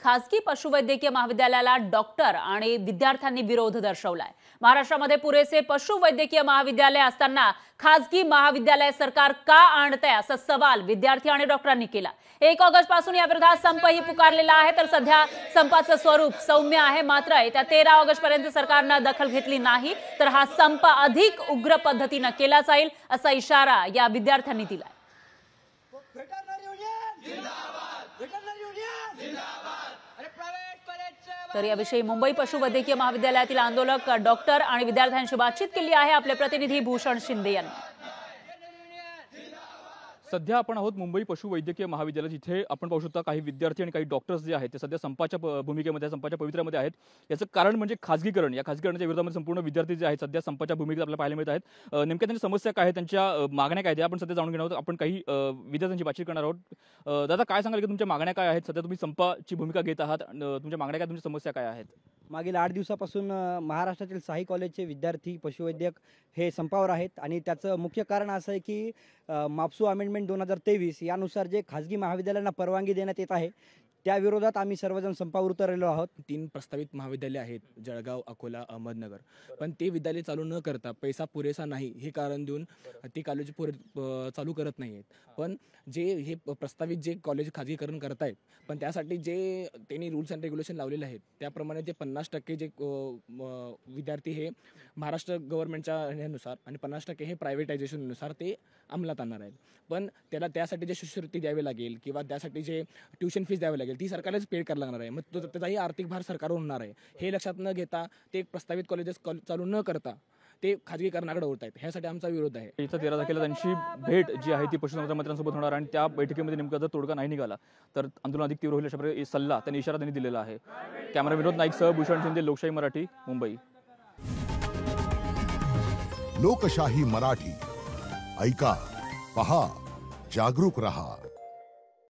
खासगी पशुवैद्यकीय महाविद्यालयाला डॉक्टर आणि विद्यार्थ्यांनी विरोध दर्शवलाय। महाराष्ट्रामध्ये पुरेसे पशुवैद्यकीय महाविद्यालय असताना खासगी महाविद्यालय सरकार का आणतंय असा सवाल विद्यार्थी आणि डॉक्टरांनी केला। 1 ऑगस्ट पासून या विरोधात संपही पुकारलेला आहे, तर सध्या संपाचं स्वरूप सौम्य आहे। मात्र येत्या 13 ऑगस्ट पर्यंत सरकारने दखल घेतली नाही तर हा संप अधिक उग्र पद्धतीने केला जाईल असा इशारा या विद्यार्थ्यांनी दिलाय। तर याविषयी मुंबई पशुवैद्यकीय महाविद्यालयातील आंदोलक डॉक्टर आणि विद्यार्थ्यांशी बातचीत केली आहे आपले प्रतिनिधी भूषण शिंदे यांनी। सध्या आपण आहोत मुंबई पशुवैद्यकीय महाविद्यालयात, जिथे आपण पाहू शकता काही विद्यार्थी आणि काही डॉक्टर्स जे आहेत ते सध्या संपाच्या भूमिकेमध्ये, संपाच्या पवित्र्यामध्ये आहेत। याचं कारण म्हणजे खासगीकरण। या खासगीकरणाच्या विरोधामध्ये संपूर्ण विद्यार्थी जे आहेत सध्या संपाच्या भूमिकेत आपल्याला पाहायला मिळत आहेत। नेमक्या त्यांच्या समस्या काय आहेत, त्यांच्या मागण्या काय आहेत, आपण सध्या जाणून घेणार आहोत। आपण काही विद्यार्थ्यांची बातचीत करणार आहोत। दादा, काय सांगाल की तुमच्या मागण्या काय आहेत? सध्या तुम्ही संपाची भूमिका घेत आहात, तुमच्या मागण्या काय, तुमच्या समस्या काय आहेत? मागील 8 दिवसापासून महाराष्ट्रातील 6 कॉलेजचे विद्यार्थी पशुवैद्यक हे संपावर आहेत आणि त्याचं मुख्य कारण असं आहे की माप्सू अमेंडमेंट 2023 यानुसार जे खाजगी महाविद्यालयांना परवानगी देण्यात येत आहे त्या विरोधात आम्ही सर्वजण संपावर उतरलेलो आहोत। 3 प्रस्तावित महाविद्यालय आहेत, जळगाव, अकोला, अहमदनगर, पण ते विद्यालय चालू न करता पैसा पुरेसा नाही हे कारण देऊन ते कॉलेज चालू करत नाही आहेत। पण जे हे प्रस्तावित जे कॉलेज खाजगीकरण करतायत, पण त्यासाठी जे त्यांनी रूल्स अँड रेग्युलेशन लावलेले आहेत त्याप्रमाणे ते 50% जे विद्यार्थी हे महाराष्ट्र गव्हर्नमेंटच्या ह्यानुसार आणि 50% हे प्रायव्हेटायझेशननुसार ते अंमलात आणणार आहेत। पण त्यासाठी जे शिष्यवृत्ती द्यावी लागेल किंवा त्यासाठी जे ट्युशन फीस द्यावी लागेल ती सरकारलाच पेड करायला लागणार आहे। मग त्याचाही आर्थिक भार सरकारवर होणार आहे। हे लक्षात न घेता ते प्रस्तावित कॉलेजेस चालू न करता ते खाजगीकरणाकडे ओढत आहेत। ह्यासाठी आमचा विरोध आहे। इथं 13 तारखेला त्यांची भेट जी आहे ती पशुसंवर्धन होणार आणि त्या बैठकीमध्ये नेमका जर तोडगा नाही निघाला तर आंदोलन अधिक तीव्र होईल अशा सल्ला त्यांनी, इशारा त्यांनी दिलेला आहे। कॅमेरा विनोद नाईकसह भूषण शिंदे, लोकशाही मराठी, मुंबई। लोकशाही मराठी, ऐका, पहा, जागरूक रहा।